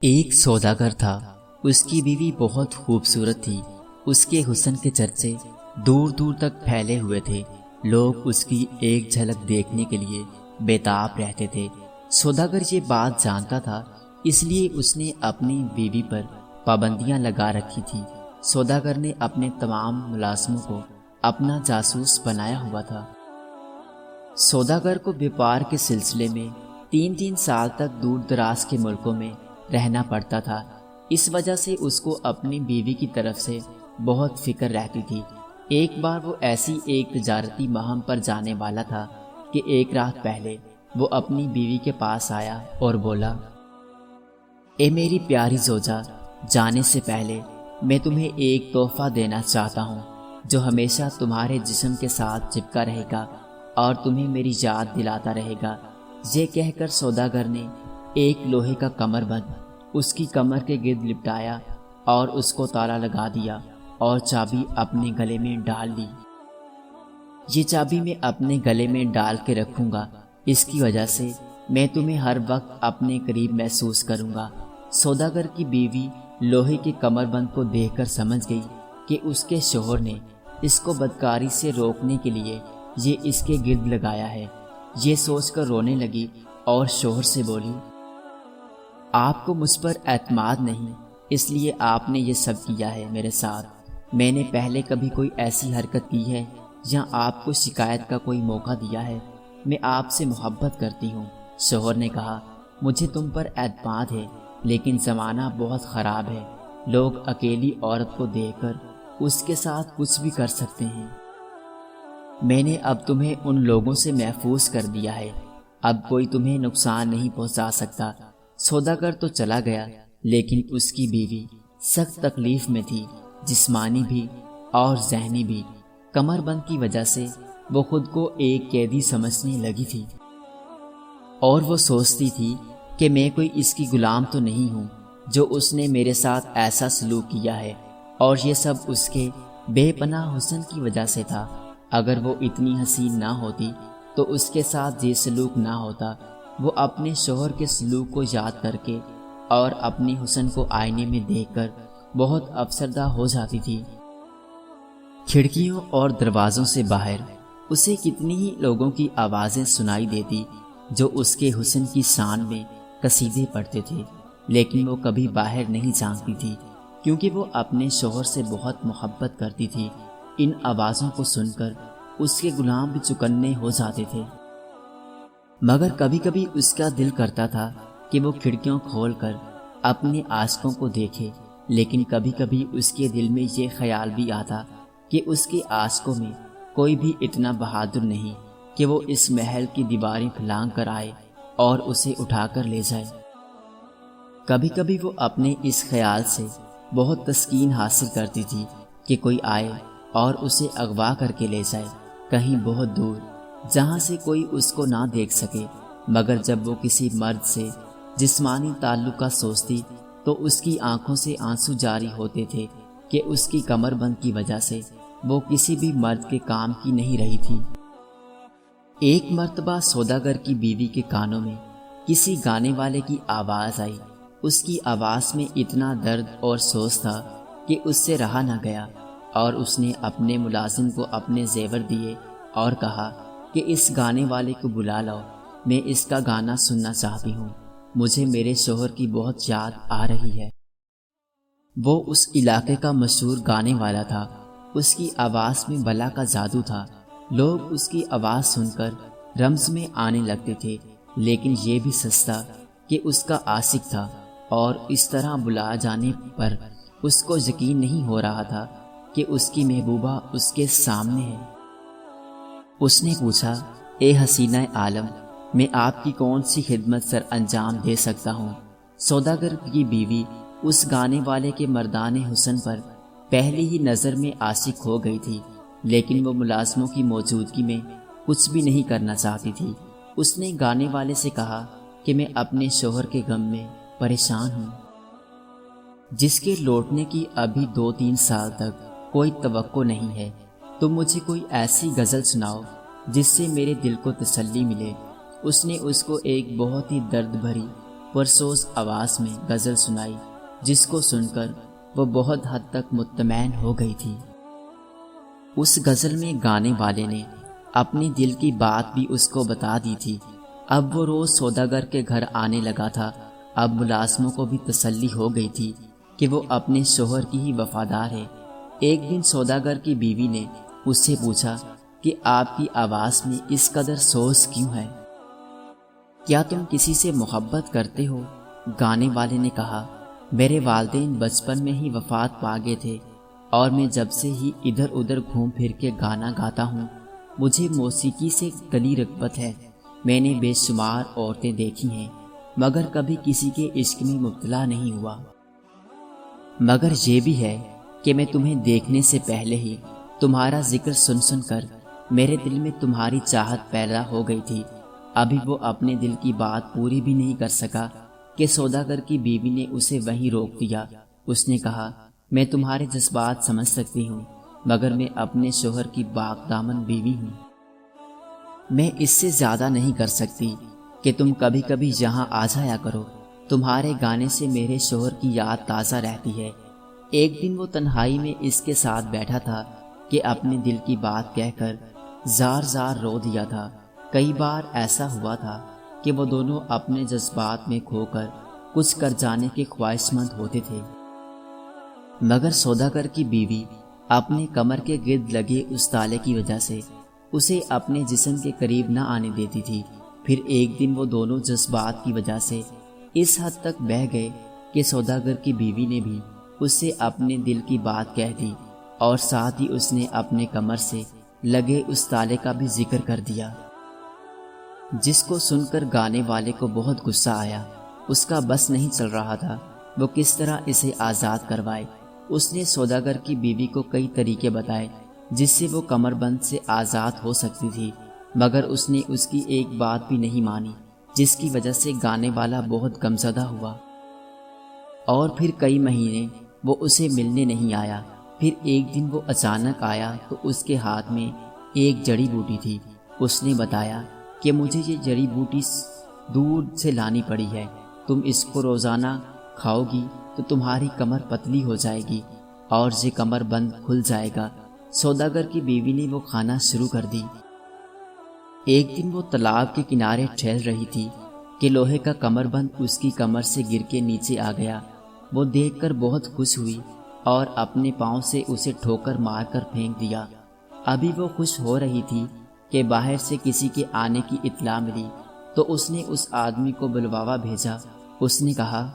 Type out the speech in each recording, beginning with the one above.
ایک سوداگر تھا، اس کی بیوی بہت خوبصورت تھی۔ اس کے حسن کے چرچے دور دور تک پھیلے ہوئے تھے۔ لوگ اس کی ایک جھلک دیکھنے کے لیے بےتاب رہتے تھے۔ سوداگر یہ بات جانتا تھا، اس لیے اس نے اپنی بیوی پر پابندیاں لگا رکھی تھی۔ سوداگر نے اپنے تمام ملازموں کو اپنا جاسوس بنایا ہوا تھا۔ سوداگر کو بیپار کے سلسلے میں 3 سال تک دور دراز کے ملکوں میں رہنا پڑتا تھا۔ اس وجہ سے اس کو اپنی بیوی کی طرف سے بہت فکر رہتی تھی۔ ایک بار وہ ایسی ایک تجارتی مہم پر جانے والا تھا کہ ایک رات پہلے وہ اپنی بیوی کے پاس آیا اور بولا، اے میری پیاری زوجہ، جانے سے پہلے میں تمہیں ایک تحفہ دینا چاہتا ہوں جو ہمیشہ تمہارے جسم کے ساتھ چپکا رہے گا اور تمہیں میری یاد دلاتا رہے گا۔ یہ کہہ کر سوداگر نے ایک لوہے کا کمر بند اس کی کمر کے گرد لپٹایا اور اس کو تالا لگا دیا اور چابی اپنے گلے میں ڈال لی۔ یہ چابی میں اپنے گلے میں ڈال کے رکھوں گا، اس کی وجہ سے میں تمہیں ہر وقت اپنے قریب محسوس کروں گا۔ سوداگر کی بیوی لوہے کے کمر بند کو دیکھ کر سمجھ گئی کہ اس کے شوہر نے اس کو بدکاری سے روکنے کے لیے یہ اس کے گرد لگایا ہے۔ یہ سوچ کر رونے لگی اور شوہر سے بولی، آپ کو مجھ پر اعتماد نہیں، اس لیے آپ نے یہ سب کیا ہے میرے ساتھ۔ میں نے پہلے کبھی کوئی ایسی حرکت کی ہے یا آپ کو شکایت کا کوئی موقع دیا ہے؟ میں آپ سے محبت کرتی ہوں۔ شوہر نے کہا، مجھے تم پر اعتماد ہے، لیکن زمانہ بہت خراب ہے۔ لوگ اکیلی عورت کو دیکھ کر اس کے ساتھ کچھ بھی کر سکتے ہیں۔ میں نے اب تمہیں ان لوگوں سے محفوظ کر دیا ہے، اب کوئی تمہیں نقصان نہیں پہنچا سکتا۔ سوداگر تو چلا گیا، لیکن اس کی بیوی سخت تکلیف میں تھی، جسمانی بھی اور ذہنی بھی۔ کمر بند کی وجہ سے وہ خود کو ایک قیدی سمجھنے لگی تھی اور وہ سوچتی تھی کہ میں کوئی اس کی غلام تو نہیں ہوں جو اس نے میرے ساتھ ایسا سلوک کیا ہے، اور یہ سب اس کے بے پناہ حسن کی وجہ سے تھا۔ اگر وہ اتنی حسین نہ ہوتی تو اس کے ساتھ یہ سلوک نہ ہوتا۔ وہ اپنے شوہر کے سلوک کو یاد کر کے اور اپنے حسن کو آئینے میں دیکھ کر بہت افسردہ ہو جاتی تھی۔ کھڑکیوں اور دروازوں سے باہر اسے کتنی ہی لوگوں کی آوازیں سنائی دیتی جو اس کے حسن کی شان میں قصیدے پڑھتے تھے، لیکن وہ کبھی باہر نہیں جھانکتی تھی کیونکہ وہ اپنے شوہر سے بہت محبت کرتی تھی۔ ان آوازوں کو سن کر اس کے غلام بھی چکنے ہو جاتے تھے، مگر کبھی کبھی اس کا دل کرتا تھا کہ وہ کھڑکیوں کھول کر اپنے عاشقوں کو دیکھے، لیکن کبھی کبھی اس کے دل میں یہ خیال بھی آتا کہ اس کے عاشقوں میں کوئی بھی اتنا بہادر نہیں کہ وہ اس محل کی دیواریں پھلانگ کر آئے اور اسے اٹھا کر لے جائے۔ کبھی کبھی وہ اپنے اس خیال سے بہت تسکین حاصل کرتی تھی کہ کوئی آئے اور اسے اغوا کر کے لے جائے کہیں بہت دور، جہاں سے کوئی اس کو نہ دیکھ سکے۔ مگر جب وہ کسی مرد سے جسمانی تعلق کا سوچتی تو اس کی آنکھوں سے آنسو جاری ہوتے تھے کہ اس کی کمر بند کی وجہ سے وہ کسی بھی مرد کے کام کی نہیں رہی تھی۔ ایک مرتبہ سوداگر کی بیوی کے کانوں میں کسی گانے والے کی آواز آئی۔ اس کی آواز میں اتنا درد اور سوز تھا کہ اس سے رہا نہ گیا، اور اس نے اپنے ملازم کو اپنے زیور دیے اور کہا کہ اس گانے والے کو بلا لاؤ، میں اس کا گانا سننا چاہتی ہوں، مجھے میرے شوہر کی بہت یاد آ رہی ہے۔ وہ اس علاقے کا مشہور گانے والا تھا، اس کی آواز میں بلا کا جادو تھا۔ لوگ اس کی آواز سن کر رمز میں آنے لگتے تھے، لیکن یہ بھی سچ تھا کہ اس کا عاشق تھا، اور اس طرح بلا جانے پر اس کو یقین نہیں ہو رہا تھا کہ اس کی محبوبہ اس کے سامنے ہے۔ اس نے پوچھا، اے حسینہ عالم، میں آپ کی کون سی خدمت سر انجام دے سکتا ہوں؟ سوداگر کی بیوی اس گانے والے کے مردان حسن پر پہلی ہی نظر میں عاشق ہو گئی تھی، لیکن وہ ملازموں کی موجودگی میں کچھ بھی نہیں کرنا چاہتی تھی۔ اس نے گانے والے سے کہا کہ میں اپنے شوہر کے غم میں پریشان ہوں، جس کے لوٹنے کی ابھی 2-3 سال تک کوئی توقع نہیں ہے۔ تم مجھے کوئی ایسی غزل سناؤ جس سے میرے دل کو تسلی ملے۔ اس نے اس کو ایک بہت ہی درد بھری پرسوز آواز میں غزل سنائی، جس کو سن کر وہ بہت حد تک مطمئن ہو گئی تھی۔ اس غزل میں گانے والے نے اپنی دل کی بات بھی اس کو بتا دی تھی۔ اب وہ روز سوداگر کے گھر آنے لگا تھا۔ اب ملازموں کو بھی تسلی ہو گئی تھی کہ وہ اپنے شوہر کی ہی وفادار ہے۔ ایک دن سوداگر کی بیوی نے اس سے پوچھا کہ آپ کی آواز میں اس قدر سوز کیوں ہے؟ کیا تم کسی سے محبت کرتے ہو؟ گانے والے نے کہا، میرے والدین بچپن میں ہی وفات پا گئے تھے اور میں جب سے ہی ادھر ادھر گھوم پھر کے گانا گاتا ہوں۔ مجھے موسیقی سے کلی رغبت ہے۔ میں نے بے شمار عورتیں دیکھی ہیں، مگر کبھی کسی کے عشق میں مبتلا نہیں ہوا۔ مگر یہ بھی ہے کہ میں تمہیں دیکھنے سے پہلے ہی تمہارا ذکر سن سن کر میرے دل میں تمہاری چاہت پیدا ہو گئی تھی۔ ابھی وہ اپنے دل کی بات پوری بھی نہیں کر سکا کہ سوداگر کی بیوی نے اسے وہیں روک دیا۔ اس نے کہا، میں تمہارے جذبات سمجھ سکتی ہوں، مگر میں اپنے شوہر کی پاک دامن بیوی ہوں۔ میں اس سے زیادہ نہیں کر سکتی کہ تم کبھی کبھی یہاں آ جایا کرو۔ تمہارے گانے سے میرے شوہر کی یاد تازہ رہتی ہے۔ ایک دن وہ تنہائی میں اس کے ساتھ بیٹھا تھا کہ اپنے دل کی بات کہہ کر زار زار رو دیا تھا۔ کئی بار ایسا ہوا تھا کہ وہ دونوں اپنے جذبات میں کھو کر کچھ کر جانے کے خواہش مند ہوتے تھے، مگر سوداگر کی بیوی اپنے کمر کے گرد لگے اس تالے کی وجہ سے اسے اپنے جسم کے قریب نہ آنے دیتی تھی۔ پھر ایک دن وہ دونوں جذبات کی وجہ سے اس حد تک بہہ گئے کہ سوداگر کی بیوی نے بھی اس سے اپنے دل کی بات کہہ دی، اور ساتھ ہی اس نے اپنے کمر سے لگے اس تالے کا بھی ذکر کر دیا، جس کو سن کر گانے والے کو بہت غصہ آیا۔ اس کا بس نہیں چل رہا تھا وہ کس طرح اسے آزاد کروائے۔ اس نے سوداگر کی بیوی کو کئی طریقے بتائے جس سے وہ کمر بند سے آزاد ہو سکتی تھی، مگر اس نے اس کی ایک بات بھی نہیں مانی، جس کی وجہ سے گانے والا بہت غمزدہ ہوا، اور پھر کئی مہینے وہ اسے ملنے نہیں آیا۔ پھر ایک دن وہ اچانک آیا تو اس کے ہاتھ میں ایک جڑی بوٹی تھی۔ اس نے بتایا کہ مجھے یہ جڑی بوٹی دور سے لانی پڑی ہے، تم اس کو روزانہ کھاؤ گی تو تمہاری کمر پتلی ہو جائے گی اور یہ کمر بند کھل جائے گا۔ سوداگر کی بیوی نے وہ کھانا شروع کر دی۔ ایک دن وہ تالاب کے کنارے ٹہل رہی تھی کہ لوہے کا کمر بند اس کی کمر سے گر کے نیچے آ گیا۔ وہ دیکھ کر بہت خوش ہوئی اور اپنے پاؤں سے اسے ٹھوکر مار کر پھینک دیا۔ ابھی وہ خوش ہو رہی تھی کہ باہر سے کسی کے آنے کی اطلاع ملی تو اس نے اس آدمی کو بلواوا بھیجا۔ اس نے کہا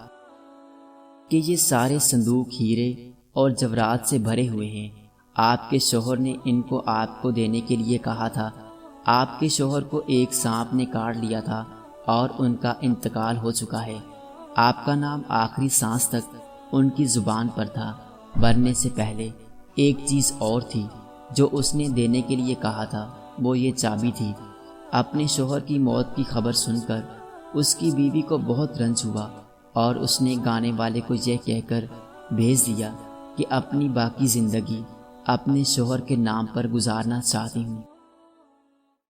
کہ یہ سارے صندوق ہیرے اور جواہرات سے بھرے ہوئے ہیں، آپ کے شوہر نے ان کو آپ کو دینے کے لیے کہا تھا۔ آپ کے شوہر کو ایک سانپ نے کاٹ لیا تھا اور ان کا انتقال ہو چکا ہے۔ آپ کا نام آخری سانس تک ان کی زبان پر تھا۔ مرنے سے پہلے ایک چیز اور تھی جو اس نے دینے کے لیے کہا تھا، وہ یہ چابی تھی۔ اپنے شوہر کی موت کی خبر سن کر اس کی بیوی کو بہت رنج ہوا اور اس نے گانے والے کو یہ کہہ کر بھیج دیا کہ اپنی باقی زندگی اپنے شوہر کے نام پر گزارنا چاہتی ہوں۔